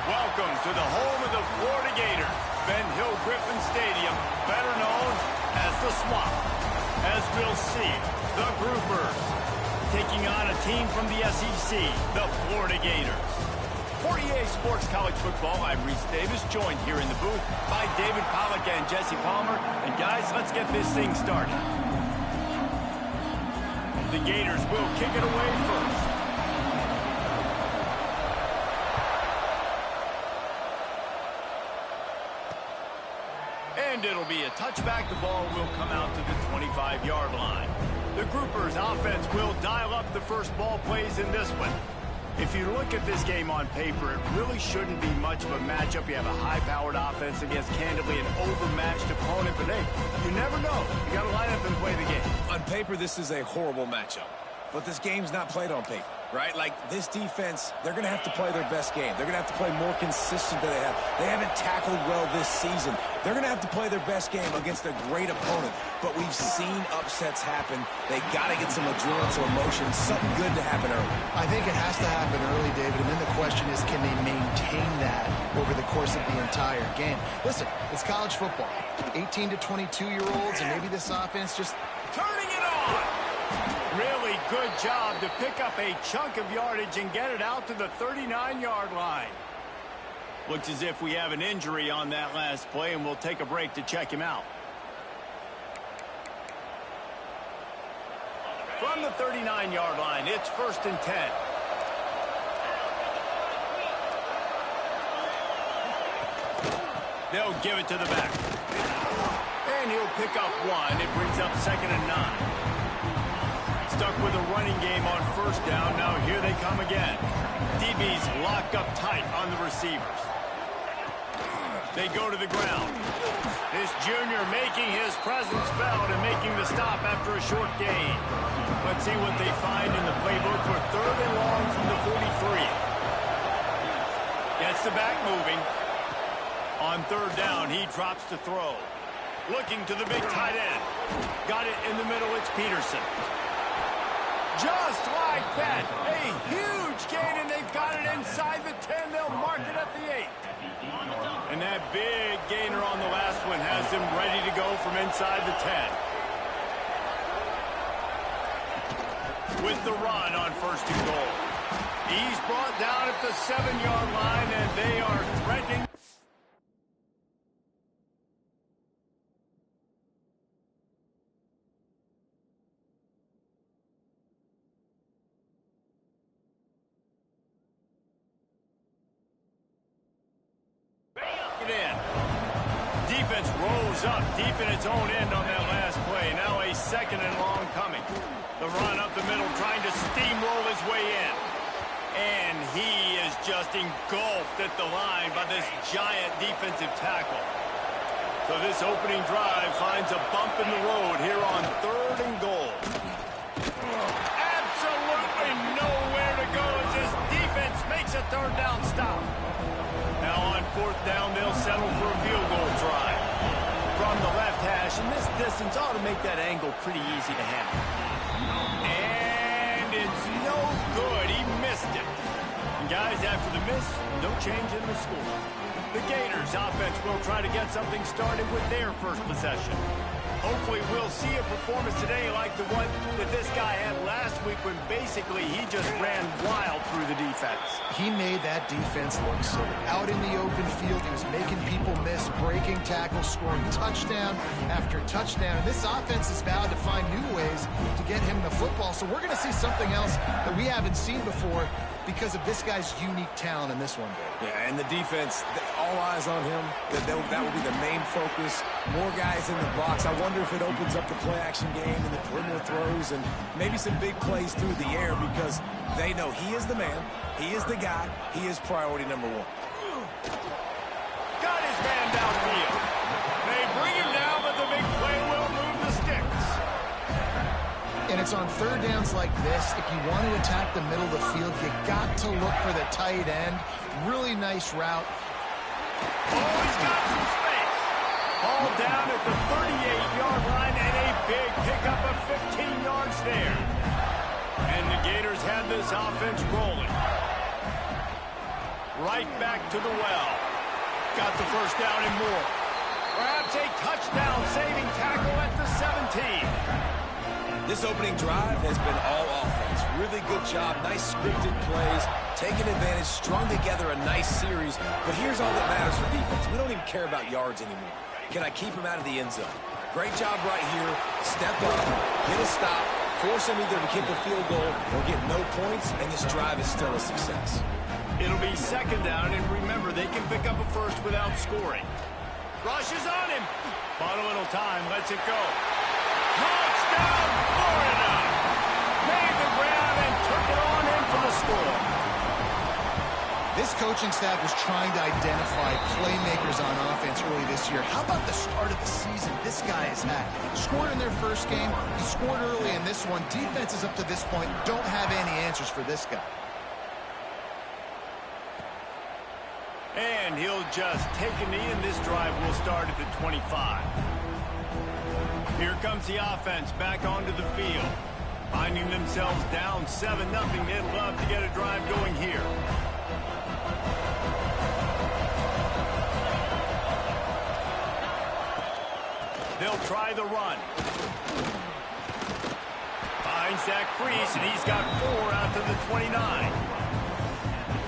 Welcome to the home of the Florida Gators, Ben Hill Griffin Stadium, better known as the Swamp. As we'll see, the Groupers taking on a team from the SEC, the Florida Gators. For EA Sports College Football, I'm Reese Davis, joined here in the booth by David Pollack and Jesse Palmer. And guys, let's get this thing started. The Gators will kick it away first. And it'll be a touchback. The ball will come out to the 25-yard line. The Groupers' offense will dial up the first ball plays in this one. If you look at this game on paper, it really shouldn't be much of a matchup. You have a high-powered offense against, candidly, an overmatched opponent. But, hey, you never know. You got to line up and play the game. On paper, this is a horrible matchup. But this game's not played on paper, right? Like, this defense, they're going to have to play their best game. They're going to have to play more consistent than they have. They haven't tackled well this season. They're going to have to play their best game against a great opponent. But we've seen upsets happen. They got to get some adrenaline, some emotion, something good to happen early. I think it has to happen early, David, and then the question is, can they maintain that over the course of the entire game? Listen, it's college football. 18 to 22-year-olds, and maybe this offense just turning it on. Really good job to pick up a chunk of yardage and get it out to the 39-yard line. Looks as if we have an injury on that last play, and we'll take a break to check him out. From the 39-yard line, it's 1st and 10. They'll give it to the back. And he'll pick up one. It brings up 2nd and 9. Stuck with a running game on 1st down. Now here they come again. DB's locked up tight on the receivers. They go to the ground. This junior making his presence felt and making the stop after a short gain. Let's see what they find in the playbook for 3rd and long from the 43. Gets the back moving. On 3rd down, he drops to throw. Looking to the big tight end. Got it in the middle. It's Peterson. Just like that, a huge gain, and they've got it inside the 10. They'll mark it at the 8. And that big gainer on the last one has them ready to go from inside the 10. With the run on 1st and goal. He's brought down at the 7-yard line, and they are threatening. In. Defense rolls up deep in its own end on that last play. Now a 2nd and long coming. The run up the middle, trying to steamroll his way in. And he is just engulfed at the line by this giant defensive tackle. So this opening drive finds a bump in the road here on 3rd and goal. Absolutely nowhere to go as this defense makes a 3rd down stop. Now on 4th down, they'll settle for a field goal try. From the left hash, and this distance ought to make that angle pretty easy to handle. And it's no good. He missed it. And guys, after the miss, no change in the score. The Gators offense will try to get something started with their first possession. Hopefully we'll see a performance today like the one that this guy had last week when basically he just ran wild through the defense. He made that defense look silly. Out in the open field, he was making people miss, breaking tackles, scoring touchdown after touchdown. And this offense is vowed to find new ways to get him the football. So we're going to see something else that we haven't seen before because of this guy's unique talent in this one, Dave. Yeah, and the defense, all eyes on him. That will be the main focus. More guys in the box. I wonder if it opens up the play-action game and the perimeter throws and maybe some big plays through the air because they know he is the man, he is the guy, he is priority number one. Got his man downfield. They bring him down, but the big play will move the sticks. And it's on third downs like this. If you want to attack the middle of the field, you got to look for the tight end. Really nice route. Oh, he's got some space. All down at the 38-yard line and a big pickup of 15 yards there. And the Gators have this offense rolling. Right back to the well. Got the first down and more. Perhaps a touchdown-saving tackle at the 17. This opening drive has been all offense. Really good job, nice scripted plays, taking advantage, strung together a nice series. But here's all that matters for defense. We don't even care about yards anymore. Can I keep him out of the end zone? Great job right here. Step up, get a stop, force him either to kick a field goal or get no points, and this drive is still a success. It'll be second down, and remember, they can pick up a first without scoring. Rush is on him. Bottom little time, lets it go. Touchdown, Florida! Made the grab and took it on in for the score. This coaching staff was trying to identify playmakers on offense early this year. How about the start of the season this guy has had? Scored in their first game. He scored early in this one. Defenses up to this point don't have any answers for this guy. And he'll just take a knee, and this drive will start at the 25. Here comes the offense back onto the field. Finding themselves down 7-0. They'd love to get a drive going here. They'll try the run. Finds that crease, and he's got 4 out to the 29.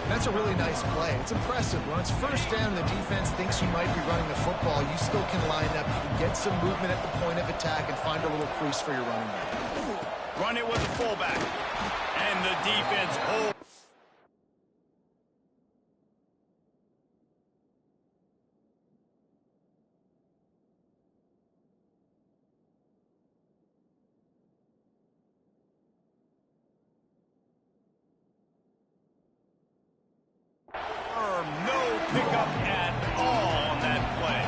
That's a really nice play. It's impressive. When it's first down, the defense thinks you might be running the football. You still can line up. You can get some movement at the point of attack and find a little crease for your running back. Run it with the fullback. And the defense holds. No pickup at all on that play.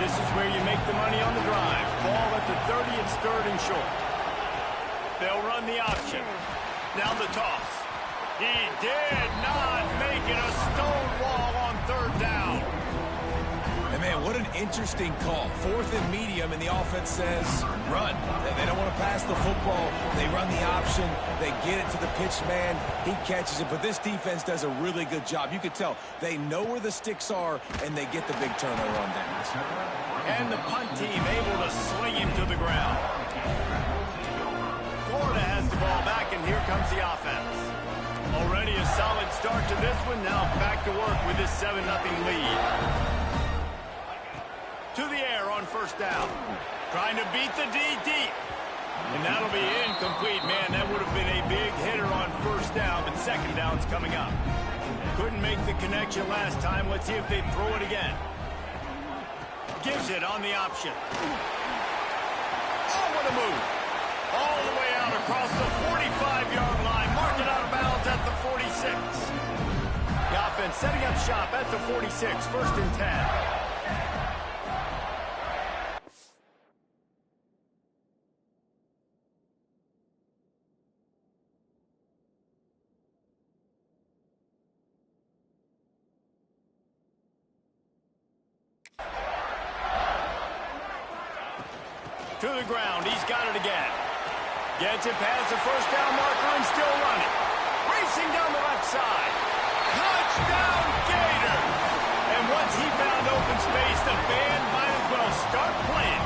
This is where you make the money on the drive. Ball at the 30, it's third and short. They'll run the option. Now the toss. He did not make it. A stone wall on third down. And man, what an interesting call. 4th and medium, and the offense says run. They don't want to pass the football. They run the option. They get it to the pitch man. He catches it, but this defense does a really good job. You can tell they know where the sticks are, and they get the big turnover on downs. And the punt team able to sling him to the ground. Florida has the ball back, and here comes the offense. Already a solid start to this one. Now back to work with this 7-0 lead. To the air on first down. Trying to beat the D deep. And that'll be incomplete. Man, that would have been a big hitter on first down, but second down's coming up. Couldn't make the connection last time. Let's see if they throw it again. Gives it on the option. Oh, what a move. All the way out across the 45-yard line. Mark it out of bounds at the 46. The offense setting up shop at the 46. First and 10. To the ground. He's got it again. Gets it past the first down marker and still running. Racing down the left side. Touchdown, Gator! And once he found open space, the band might as well start playing.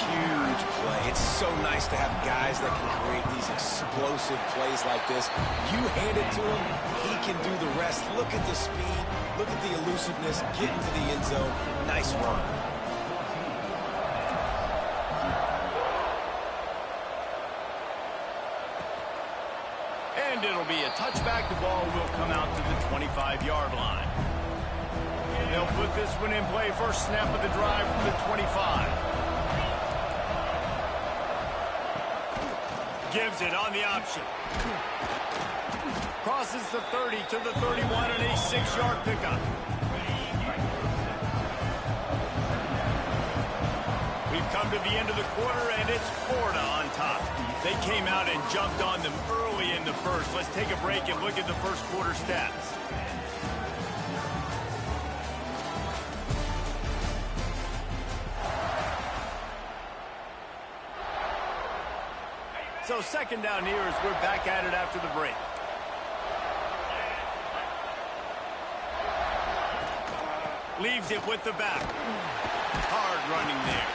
Huge play. It's so nice to have guys that can create these explosive plays like this. You hand it to him, he can do the rest. Look at the speed. Look at the elusiveness. Get into the end zone. Nice run. And And it'll be a touchback. The ball will come out to the 25-yard line. They'll put this one in play. First snap of the drive from the 25. Gives it on the option. Crosses the 30 to the 31 and a 6-yard pickup. We've come to the end of the quarter, and it's Florida on top. They came out and jumped on them early in the first. Let's take a break and look at the first quarter stats. So second down here as we're back at it after the break. Leaves it with the back. Hard running there.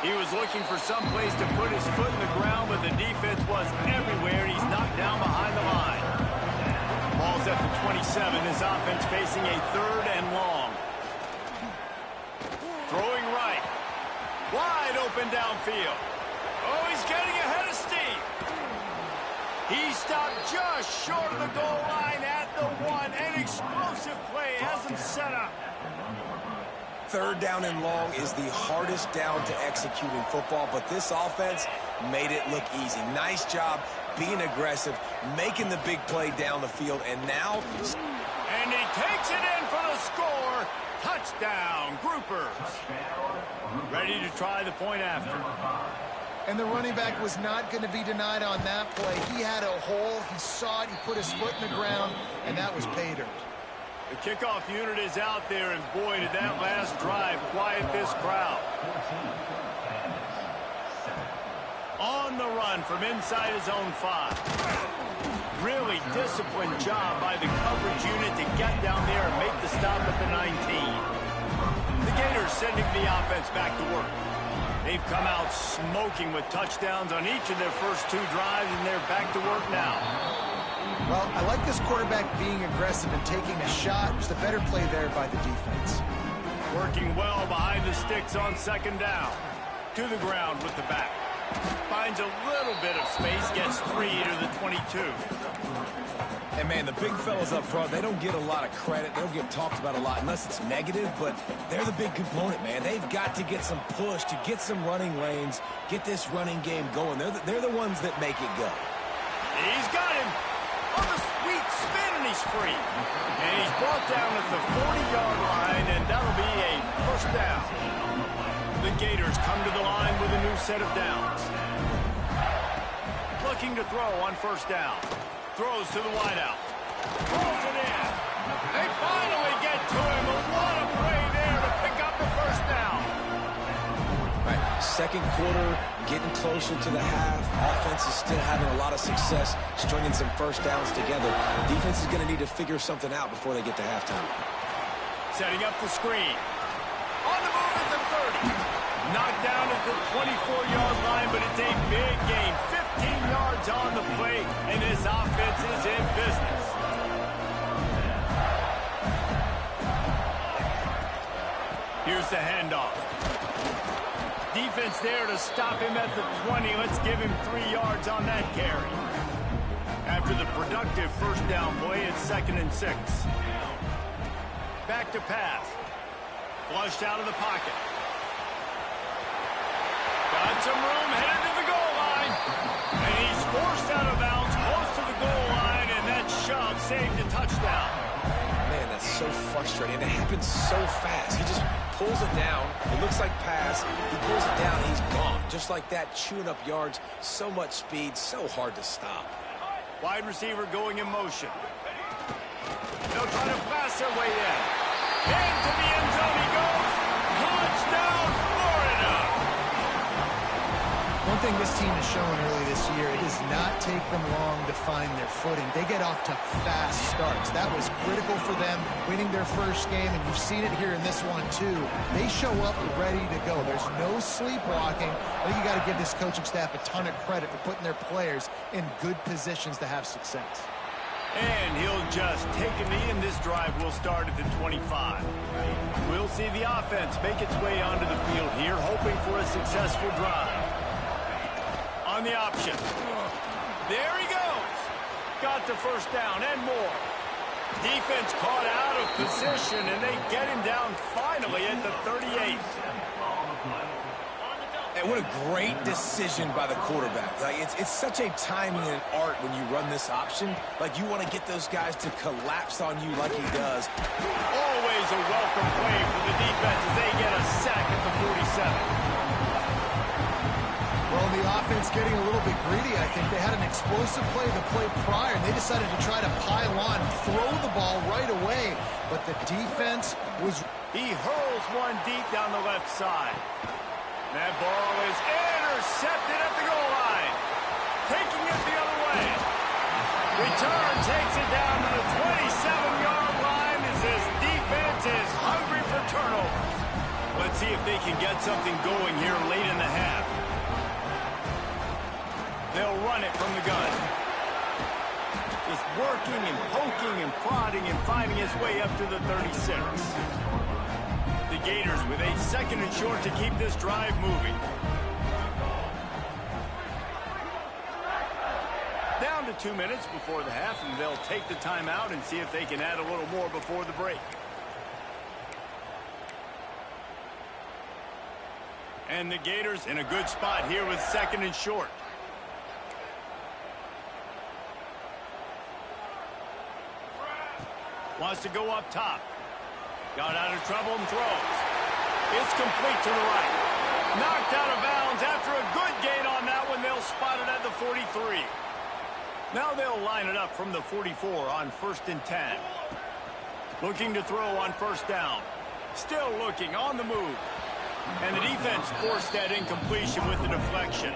He was looking for some place to put his foot in the ground, but the defense was everywhere, and he's knocked down behind the line. Ball's at the 27. This offense facing a 3rd and long. Throwing right. Wide open downfield. Oh, he's getting ahead of steam. He stopped just short of the goal line at the 1. An explosive play has him set up. 3rd down and long is the hardest down to execute in football, but this offense made it look easy. Nice job being aggressive, making the big play down the field, and now... And he takes it in for the score. Touchdown, Groupers. Ready to try the point after. And the running back was not going to be denied on that play. He had a hole, he saw it, he put his foot in the ground, and that was pay dirt. The kickoff unit is out there, and boy, did that last drive quiet this crowd. On the run from inside his own 5. Really disciplined job by the coverage unit to get down there and make the stop at the 19. The Gators sending the offense back to work. They've come out smoking with touchdowns on each of their first 2 drives, and they're back to work now. Well, I like this quarterback being aggressive and taking a shot. Just a better play there by the defense. Working well behind the sticks on second down. To the ground with the back. Finds a little bit of space, gets 3 to the 22. And, man, the big fellas up front, they don't get a lot of credit. They don't get talked about a lot unless it's negative, but they're the big component, man. They've got to get some push to get some running lanes, get this running game going. They're the ones that make it go. He's got him. On the sweet spin, and he's free. And he's brought down at the 40-yard line, and that'll be a first down. The Gators come to the line with a new set of downs. Looking to throw on first down. Throws to the wideout. Pulls it in. They finally get to him. And what a play there to pick up the first down. Right, second quarter, getting closer to the half. Offense is still having a lot of success stringing some first downs together. Defense is going to need to figure something out before they get to halftime. Setting up the screen. On the move at the 30. Knocked down at the 24-yard line, but it's a big gain. 15 yards on the play, and this offense is in business. Here's the handoff. Defense there to stop him at the 20. Let's give him 3 yards on that carry. After the productive first down play, it's 2nd and 6. Back to pass. Flushed out of the pocket. Got some room, headed to the goal line. And he's forced out of bounds, close to the goal line, and that shove saved a touchdown. Man, that's so frustrating. It happens so fast. He just pulls it down. It looks like pass. He pulls it down, he's gone. Just like that, chewing up yards. So much speed, so hard to stop. Wide receiver going in motion. They'll try to pass their way in. Into the end zone he goes. Touchdown, Florida! One thing this team has shown early this year, it does not take them long to find their footing. They get off to fast starts. That was critical for them, winning their first game, and you've seen it here in this one, too. They show up ready to go. There's no sleepwalking. I think you got to give this coaching staff a ton of credit for putting their players in good positions to have success. And he'll just take a knee, and this drive will start at the 25. We'll see the offense make its way onto the field here, hoping for a successful drive. On the option. There he goes. got the first down and more. Defense caught out of position, and they get him down finally at the 38. And what a great decision by the quarterback. Like, it's such a timing and art when you run this option. Like, you want to get those guys to collapse on you like he does. Always a welcome play for the defense as they get a sack at the 47. Well, the offense getting a little bit greedy. I think they had an explosive play the play prior, and they decided to try to pile on, throw the ball right away. But the defense was... He hurls one deep down the left side. That ball is intercepted at the goal line. Taking it the other way. Return takes it down to the 27-yard line as this defense is hungry for turnovers. Let's see if they can get something going here late in the half. They'll run it from the gun. Just working and poking and prodding and finding his way up to the 36. The Gators with a second and short to keep this drive moving. Down to 2 minutes before the half, and they'll take the timeout and see if they can add a little more before the break. And the Gators in a good spot here with second and short. Wants to go up top. Got out of trouble and throws. It's complete to the right. Knocked out of bounds after a good gain on that one. They'll spot it at the 43. Now they'll line it up from the 44 on 1st and 10. Looking to throw on first down. Still looking on the move. And the defense forced that incompletion with the deflection.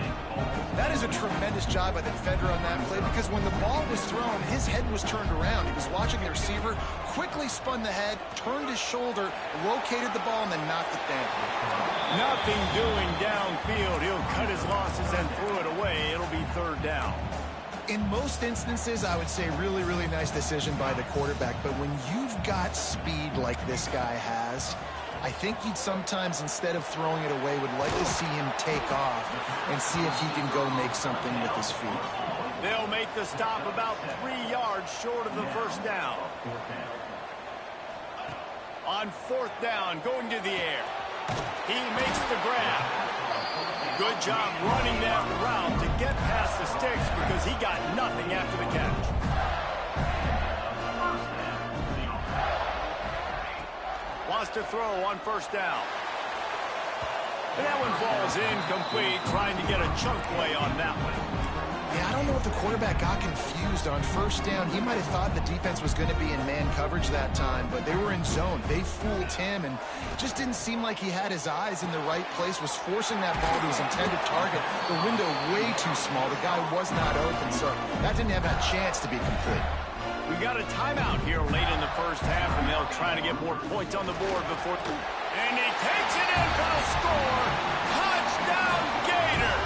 That is a tremendous job by the defender on that play, because when the ball was thrown, his head was turned around. He was watching the receiver, quickly spun the head, turned his shoulder, located the ball, and then knocked it down. Nothing doing downfield. He'll cut his losses and throw it away. It'll be third down. In most instances, I would say really, really nice decision by the quarterback. But when you've got speed like this guy has, I think you'd sometimes, instead of throwing it away, would like to see him take off and see if he can go make something with his feet. They'll make the stop about 3 yards short of the first down. On 4th down, going to the air. He makes the grab. Good job running that route to get past the sticks because he got nothing after the catch. Wants to throw on first down. And that one falls incomplete, trying to get a chunk play on that one. Yeah, I don't know if the quarterback got confused on first down. He might have thought the defense was going to be in man coverage that time, but they were in zone. They fooled him, and it just didn't seem like he had his eyes in the right place, was forcing that ball to his intended target. The window way too small. The guy was not open, so that didn't have a chance to be complete. We got a timeout here late in the first half, and they'll try to get more points on the board before... And he takes it in for the score. Touchdown, Gator!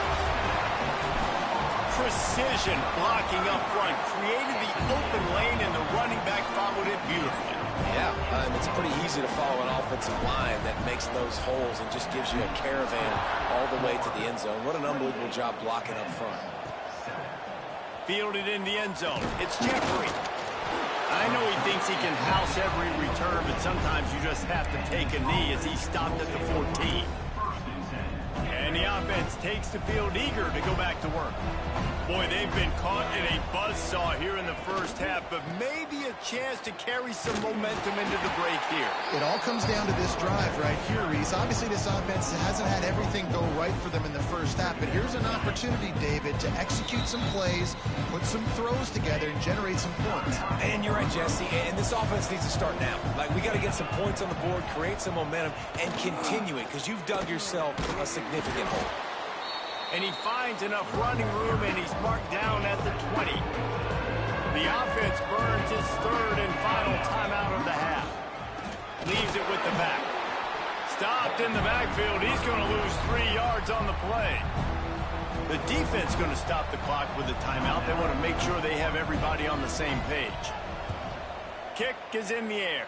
Precision blocking up front. Created the open lane, and the running back followed it beautifully. Yeah, it's pretty easy to follow an offensive line that makes those holes and just gives you a caravan all the way to the end zone. What an unbelievable job blocking up front. Fielded in the end zone. It's Jeffrey. I know he thinks he can house every return, but sometimes you just have to take a knee as he stopped at the 14. And the offense takes the field eager to go back to work. Boy, they've been caught in a buzzsaw here in the first half, but maybe a chance to carry some momentum into the break here. It all comes down to this drive right here, Reese. Obviously, this offense hasn't had everything go right for them in the first half, but here's an opportunity, David, to execute some plays, put some throws together, and generate some points. And you're right, Jesse, and this offense needs to start now. Like, we got to get some points on the board, create some momentum, and continue it, because you've dug yourself a significant hole. And he finds enough running room, and he's marked down at the 20. The offense burns his third and final timeout of the half. Leaves it with the back. Stopped in the backfield. He's going to lose 3 yards on the play. The defense going to stop the clock with a timeout. They want to make sure they have everybody on the same page. Kick is in the air.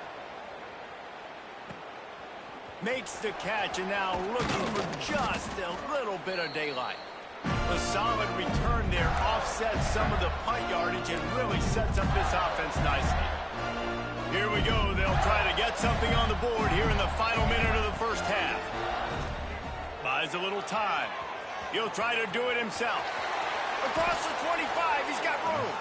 Makes the catch, and now looking for just a little bit of daylight. The solid return there offsets some of the punt yardage and really sets up this offense nicely. Here we go. They'll try to get something on the board here in the final minute of the first half. Buys a little time. He'll try to do it himself. Across the 25, he's got room.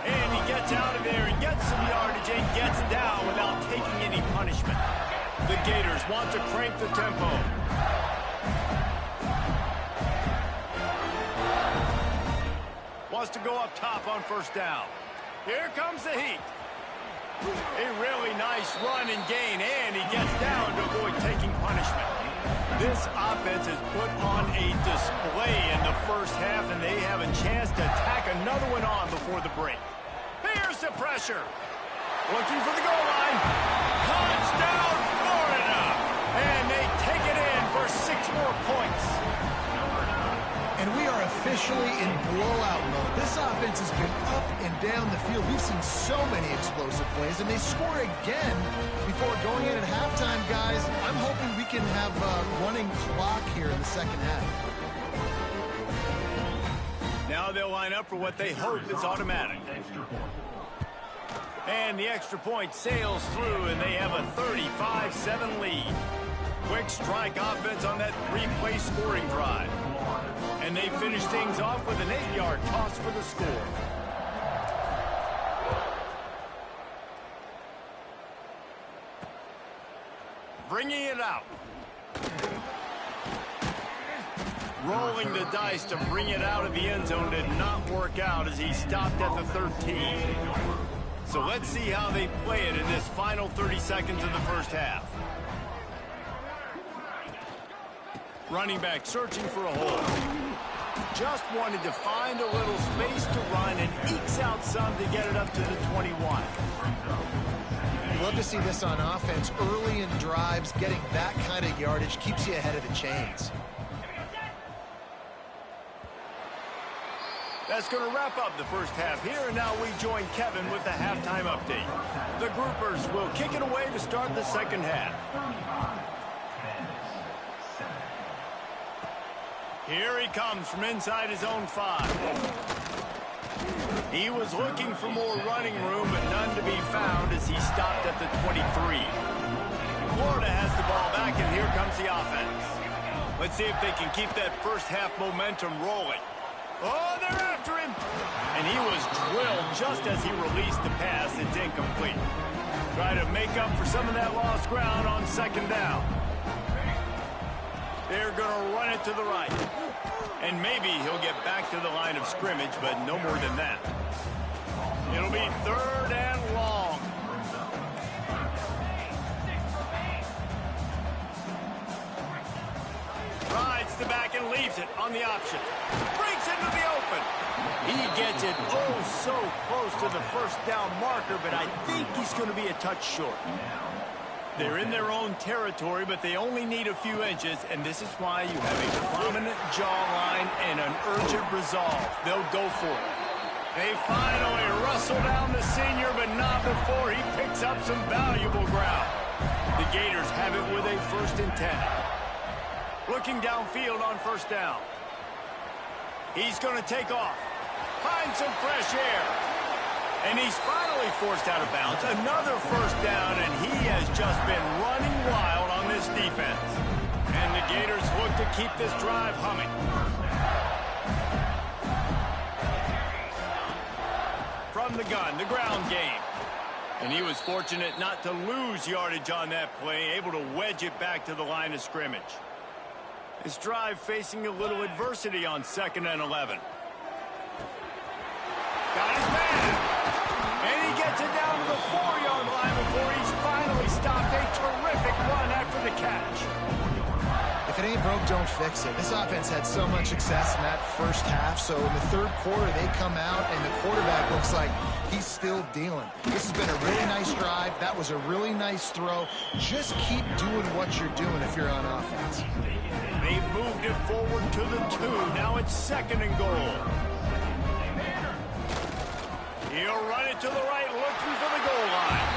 And he gets out of there and gets some yardage and gets down without taking any punishment. The Gators want to crank the tempo. Wants to go up top on first down. Here comes the heat. A really nice run and gain, and he gets down to avoid taking punishment. This offense has put on a display in the first half, and they have a chance to tack another one on before the break. Here's the pressure. Looking for the goal line. Touchdown, Florida! And they take it in for 6 more points. And we are officially in blowout mode. This offense has been up and down the field. We've seen so many explosive plays, and they score again before going in at halftime, guys. I'm hoping we can have a running clock here in the second half. Now they'll line up for what they hope is automatic. And the extra point sails through, and they have a 35-7 lead. Quick strike offense on that 3-play scoring drive. And they finish things off with an 8-yard toss for the score. Bringing it out. Rolling the dice to bring it out of the end zone did not work out as he stopped at the 13. So let's see how they play it in this final 30 seconds of the first half. Running back searching for a hole. Just wanted to find a little space to run and ekes out some to get it up to the 21. You love to see this on offense. Early in drives, getting that kind of yardage keeps you ahead of the chains. That's going to wrap up the first half here, and now we join Kevin with the halftime update. The Groupers will kick it away to start the second half. Here he comes from inside his own 5. He was looking for more running room, but none to be found as he stopped at the 23. Florida has the ball back, and here comes the offense. Let's see if they can keep that first half momentum rolling. Oh, they're after him! And he was drilled just as he released the pass. It's incomplete. Try to make up for some of that lost ground on second down. They're going to run it to the right. And maybe he'll get back to the line of scrimmage, but no more than that. It'll be 3rd and long. Rides the back and leaves it on the option. Breaks into the open. He gets it oh so close to the first down marker, but I think he's going to be a touch short. They're in their own territory, but they only need a few inches, and this is why you have a prominent jawline and an urgent resolve. They'll go for it. They finally wrestle down the senior, but not before he picks up some valuable ground. The Gators have it with a 1st and 10. Looking downfield on first down. He's going to take off. Find some fresh air. And he's finally forced out of bounds. Another first down, and he has just been running wild on this defense. And the Gators look to keep this drive humming. From the gun, the ground game. And he was fortunate not to lose yardage on that play, able to wedge it back to the line of scrimmage. This drive facing a little adversity on 2nd and 11. Got his man. And he gets it down to the 4-yard line before he's finally stopped. A terrific run after the catch. If it ain't broke, don't fix it. This offense had so much success in that first half, so in the 3rd quarter, they come out, and the quarterback looks like he's still dealing. This has been a really nice drive. That was a really nice throw. Just keep doing what you're doing if you're on offense. They've moved it forward to the 2. Now it's 2nd and goal. He'll run it to the right, looking for the goal line.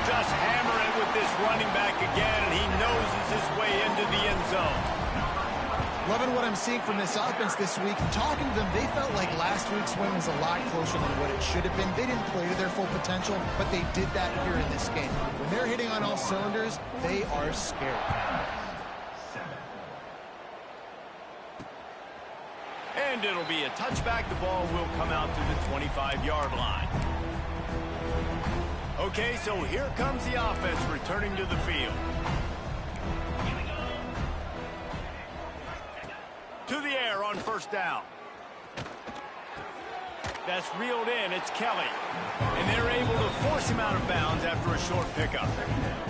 Just hammer it with this running back again, and he noses his way into the end zone. Loving what I'm seeing from this offense this week. Talking to them, they felt like last week's win was a lot closer than what it should have been. They didn't play to their full potential, but they did that here in this game. When they're hitting on all cylinders, they are scared. And it'll be a touchback. The ball will come out to the 25-yard line. Okay, so here comes the offense returning to the field. To the air on first down. That's reeled in. It's Kelly. And they're able to force him out of bounds after a short pickup.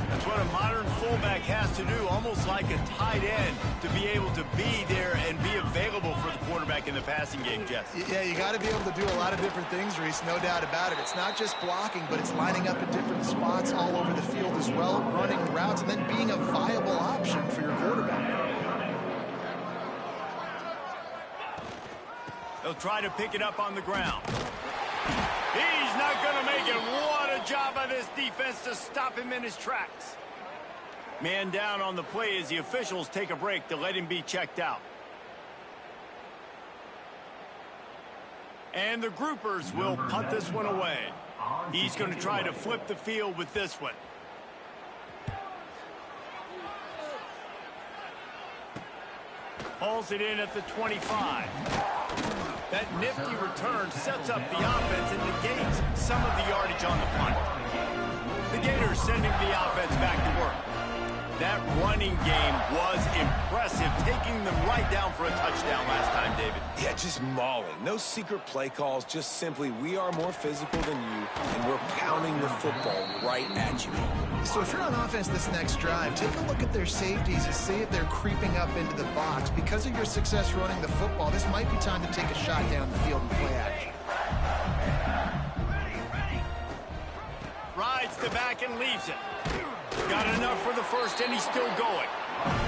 That's what a modern fullback has to do, almost like a tight end, to be able to be there and be available for the quarterback in the passing game, Jesse. Yeah, you got to be able to do a lot of different things, Reese, no doubt about it. It's not just blocking, but it's lining up in different spots all over the field as well, running routes, and then being a viable option for your quarterback. They'll try to pick it up on the ground. He's not going to make it. What a job by this defense to stop him in his tracks. Man down on the play as the officials take a break to let him be checked out. And the groupers will punt this one away. He's going to try to flip the field with this one. Hauls it in at the 25. That nifty return sets up the offense and negates some of the yardage on the punt. The Gators sending the offense back to work. That running game was impressive, taking them right down for a touchdown last time, David. Yeah, just mauling. No secret play calls, just simply we are more physical than you, and we're pounding the football right at you. So if you're on offense this next drive, take a look at their safeties and see if they're creeping up into the box. Because of your success running the football, this might be time to take a shot down the field and play action. Rides the back and leaves it. Got enough for the first, and he's still going.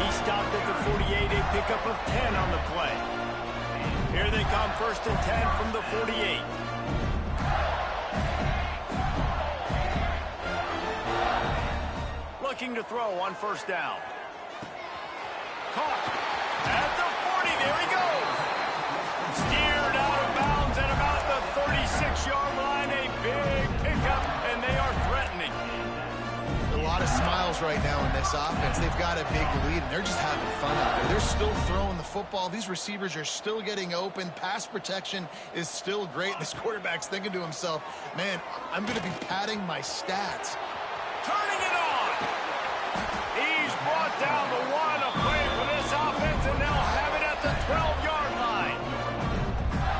He stopped at the 48, a pickup of 10 on the play. Here they come, 1st and 10 from the 48. Looking to throw on first down. Caught at the 40. There he goes. Steered out of bounds at about the 36-yard line. A big pickup, and they are threatening. A lot of smiles right now in this offense. They've got a big lead, and they're just having fun out there. They're still throwing the football. These receivers are still getting open. Pass protection is still great. This quarterback's thinking to himself, man, I'm going to be padding my stats. Turning it on. He's brought down the one, a play for this offense, and they'll have it at the 12-yard line.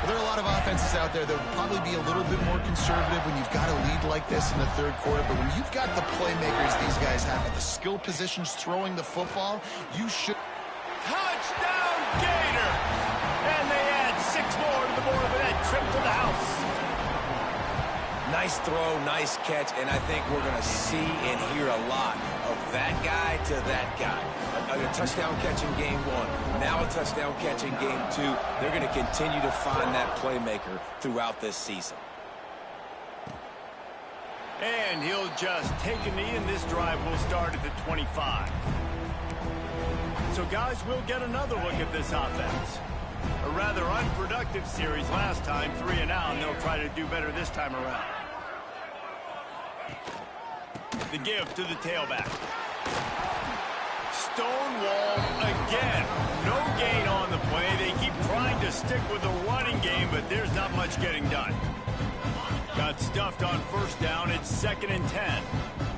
Well, there are a lot of offenses out there that would probably be a little bit more conservative when you've got a lead like this in the third quarter, but when you've got the playmakers these guys have at the skill positions throwing the football, you should... Touchdown, Gator! And they add 6 more to the board with that trip to the house. Nice throw, nice catch, and I think we're going to see and hear a lot of that guy to that guy. A touchdown catch in game 1, now a touchdown catch in game 2. They're going to continue to find that playmaker throughout this season. And he'll just take a knee, and this drive will start at the 25. So, guys, we'll get another look at this offense. A rather unproductive series last time, 3 and out, and they'll try to do better this time around. The give to the tailback. Stonewall again. No gain on the play. They keep trying to stick with the running game, but there's not much getting done. Got stuffed on first down. It's 2nd and 10.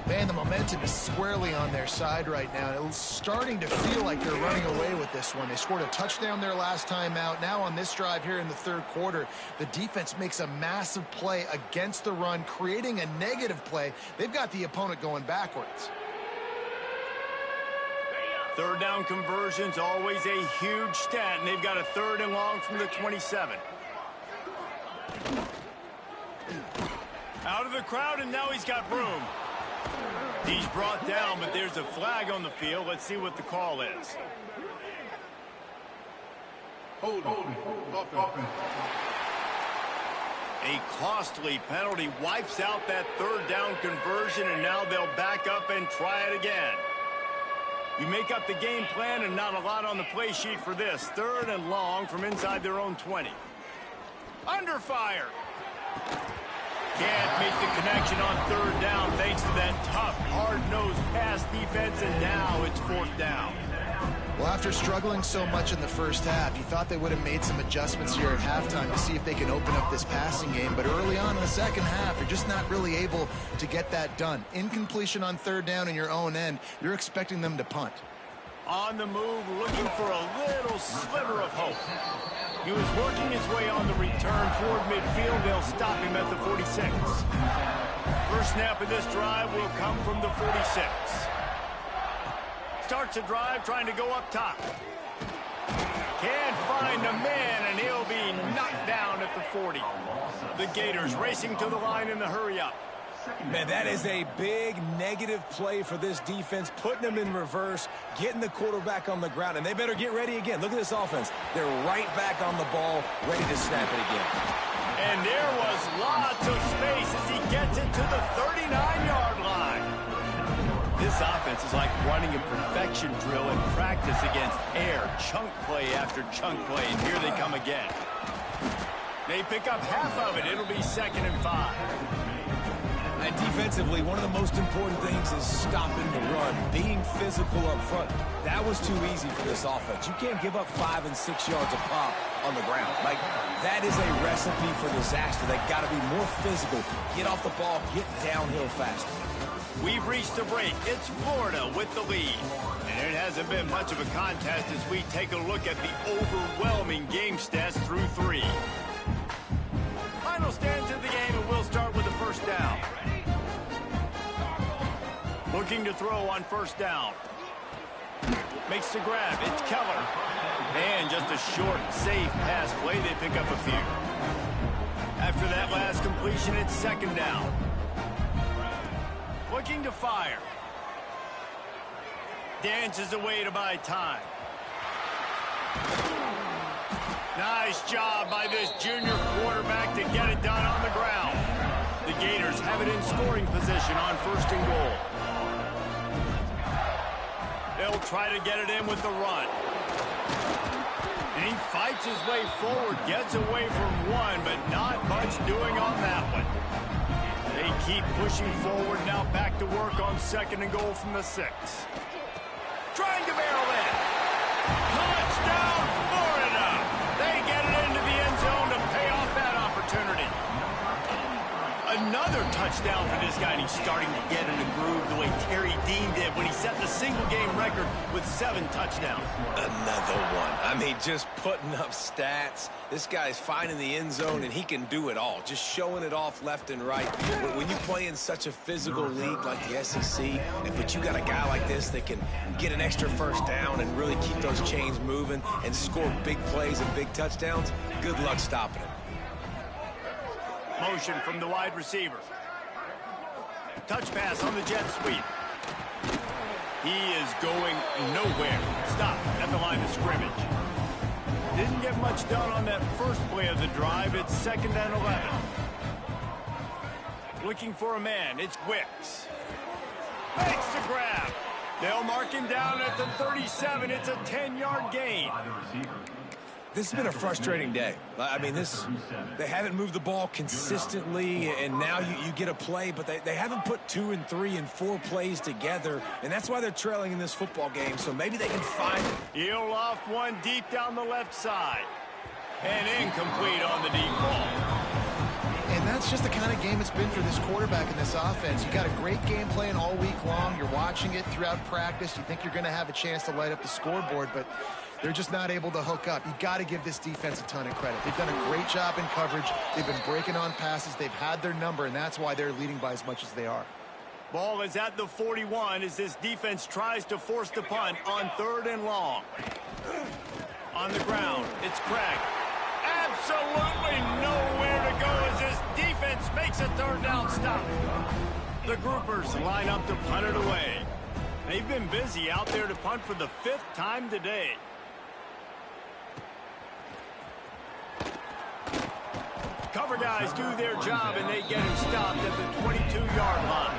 Man, the momentum is squarely on their side right now. It's starting to feel like they're running away with this one. They scored a touchdown their last time out. Now on this drive here in the third quarter, the defense makes a massive play against the run, creating a negative play. They've got the opponent going backwards. Third down conversions, always a huge stat, and they've got a 3rd and long from the 27. Out of the crowd, and now he's got room. He's brought down, but there's a flag on the field. Let's see what the call is. Hold on. A costly penalty wipes out that 3rd down conversion, and now they'll back up and try it again. You make up the game plan and not a lot on the play sheet for this. 3rd and long from inside their own 20. Under fire. Can't make the connection on 3rd down thanks to that tough, hard-nosed pass defense, and now it's 4th down. Well, after struggling so much in the first half, you thought they would have made some adjustments here at halftime to see if they can open up this passing game. But early on in the second half, you're just not really able to get that done. Incompletion on 3rd down in your own end, you're expecting them to punt. On the move, looking for a little sliver of hope. He was working his way on the return toward midfield. They'll stop him at the 46. First snap of this drive will come from the 46. Starts a drive trying to go up top. Can't find a man, and he'll be knocked down at the 40. The Gators racing to the line in the hurry-up. Man, that is a big negative play for this defense, putting them in reverse, getting the quarterback on the ground, and they better get ready again. Look at this offense. They're right back on the ball, ready to snap it again. And there was lots of space as he gets it to the 39-yard line. This offense is like running a perfection drill in practice against air, chunk play after chunk play, and here they come again. They pick up half of it. It'll be 2nd and 5. And defensively, one of the most important things is stopping the run, being physical up front. That was too easy for this offense. You can't give up 5 and 6 yards a pop on the ground. Like, that is a recipe for disaster. They got to be more physical, get off the ball, get downhill faster. We've reached the break. It's Florida with the lead. And it hasn't been much of a contest as we take a look at the overwhelming game stats through 3. Final stands of the game, and we'll start with the first down. Looking to throw on 1st down. Makes the grab. It's Keller. And just a short, safe pass play. They pick up a few. After that last completion, it's 2nd down. Looking to fire. Dances away to buy time. Nice job by this junior quarterback to get it done on the ground. The Gators have it in scoring position on 1st and goal. They'll try to get it in with the run. And he fights his way forward, gets away from one, but not much doing on that one. They keep pushing forward, now back to work on 2nd and goal from the 6. Trying to barrel in. Touchdown, Florida! They get it into the end zone to pay off that opportunity. Another touchdown for this guy, and he's starting to get in the groove the way Terry Dean did when he set the single-game record with 7 touchdowns. Another one. I mean, just putting up stats. This guy's finding the end zone, and he can do it all. Just showing it off left and right. When you play in such a physical league like the SEC, but you got a guy like this that can get an extra 1st down and really keep those chains moving and score big plays and big touchdowns, good luck stopping him. Motion from the wide receiver. Touch pass on the jet sweep. He is going nowhere. Stop at the line of scrimmage. Didn't get much done on that first play of the drive. It's 2nd and 11. Looking for a man. It's Wicks. Makes the grab. They'll mark him down at the 37. It's a 10-yard gain. This has been a frustrating day. I mean, they haven't moved the ball consistently, and now you get a play, but they haven't put 2 and 3 and 4 plays together, and that's why they're trailing in this football game, so maybe they can find it. He'll loft one deep down the left side. And incomplete on the deep ball. And that's just the kind of game it's been for this quarterback in this offense. You got a great game plan all week long. You're watching it throughout practice. You think you're going to have a chance to light up the scoreboard, but they're just not able to hook up. You got to give this defense a ton of credit. They've done a great job in coverage. They've been breaking on passes. They've had their number, and that's why they're leading by as much as they are. Ball is at the 41 as this defense tries to force the punt on 3rd and long. On the ground, it's Craig. Absolutely nowhere to go as this defense makes a 3rd down stop. The groupers line up to punt it away. They've been busy out there to punt for the 5th time today. Cover guys do their job, and they get him stopped at the 22-yard line.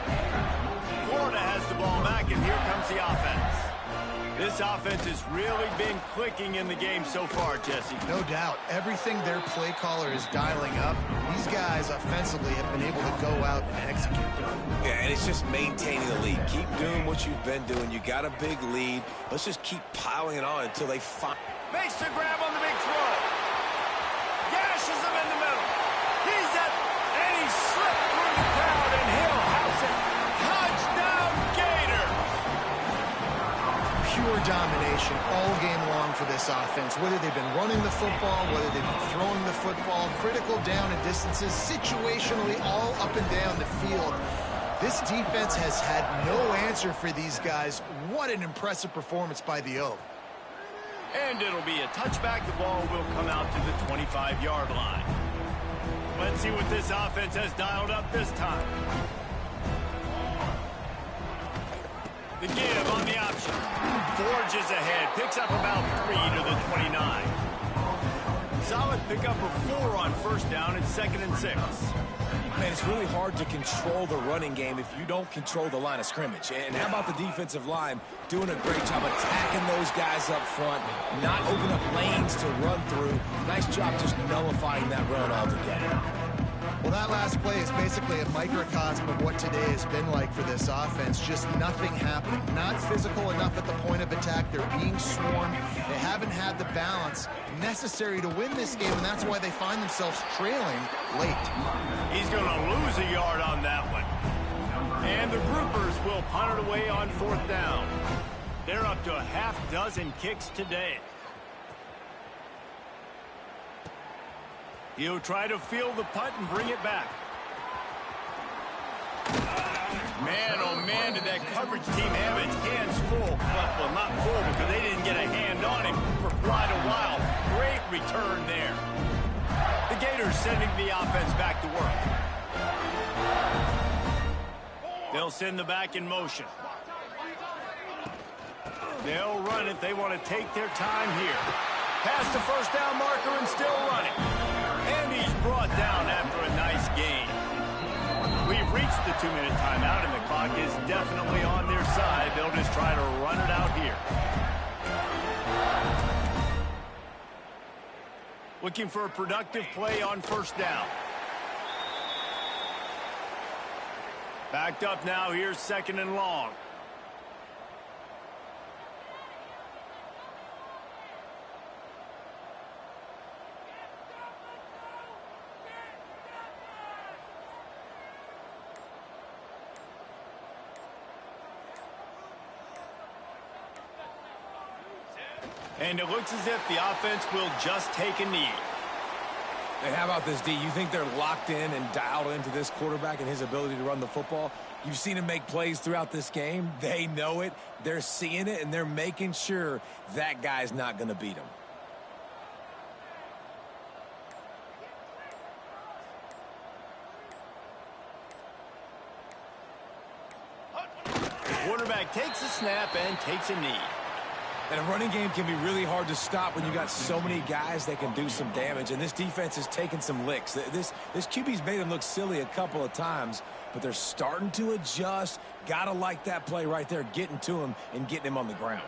Florida has the ball back, and here comes the offense. This offense has really been clicking in the game so far, Jesse. No doubt. Everything their play caller is dialing up, these guys offensively have been able to go out and execute. Yeah, and it's just maintaining the lead. Keep doing what you've been doing. You got a big lead. Let's just keep piling it on until they find. Makes the grab on the big throw. Gashes him in the middle. He's at, and he slipped through the crowd, and he'll house it. Touchdown, Gator! Pure domination all game long for this offense. Whether they've been running the football, whether they've been throwing the football, critical down and distances, situationally all up and down the field. This defense has had no answer for these guys. What an impressive performance by the O. And it'll be a touchback. The ball will come out to the 25-yard line. Let's see what this offense has dialed up this time. The give on the option. Forges ahead. Picks up about 3 to the 29. Solid pickup of 4 on first down and 2nd and 6. Man, it's really hard to control the running game if you don't control the line of scrimmage. And how about the defensive line doing a great job attacking those guys up front, not opening up lanes to run through. Nice job just nullifying that run altogether. Well, that last play is basically a microcosm of what today has been like for this offense. Just nothing happening. Not physical enough at the point of attack. They're being swarmed. They haven't had the balance necessary to win this game, and that's why they find themselves trailing late. He's going to lose a yard on that one. And the groupers will punt it away on 4th down. They're up to a half dozen kicks today. He'll try to field the punt and bring it back. Man, oh man, did that coverage team have its hands full. Well, not full because they didn't get a hand on him for quite a while. Great return there. The Gators sending the offense back to work. They'll send the back in motion. They'll run it. They want to take their time here. Past the first down marker and still running. And he's brought down after a nice gain. We've reached the 2-minute timeout, and the clock is definitely on their side. They'll just try to run it out here. Looking for a productive play on first down. Backed up now. Here's 2nd and long. And it looks as if the offense will just take a knee. And how about this, D? You think they're locked in and dialed into this quarterback and his ability to run the football? You've seen him make plays throughout this game. They know it. They're seeing it, and they're making sure that guy's not going to beat him. The quarterback takes a snap and takes a knee. And a running game can be really hard to stop when you got so many guys that can do some damage. And this defense is taking some licks. This QB's made him look silly a couple of times, but they're starting to adjust. Gotta like that play right there, getting to him and getting him on the ground.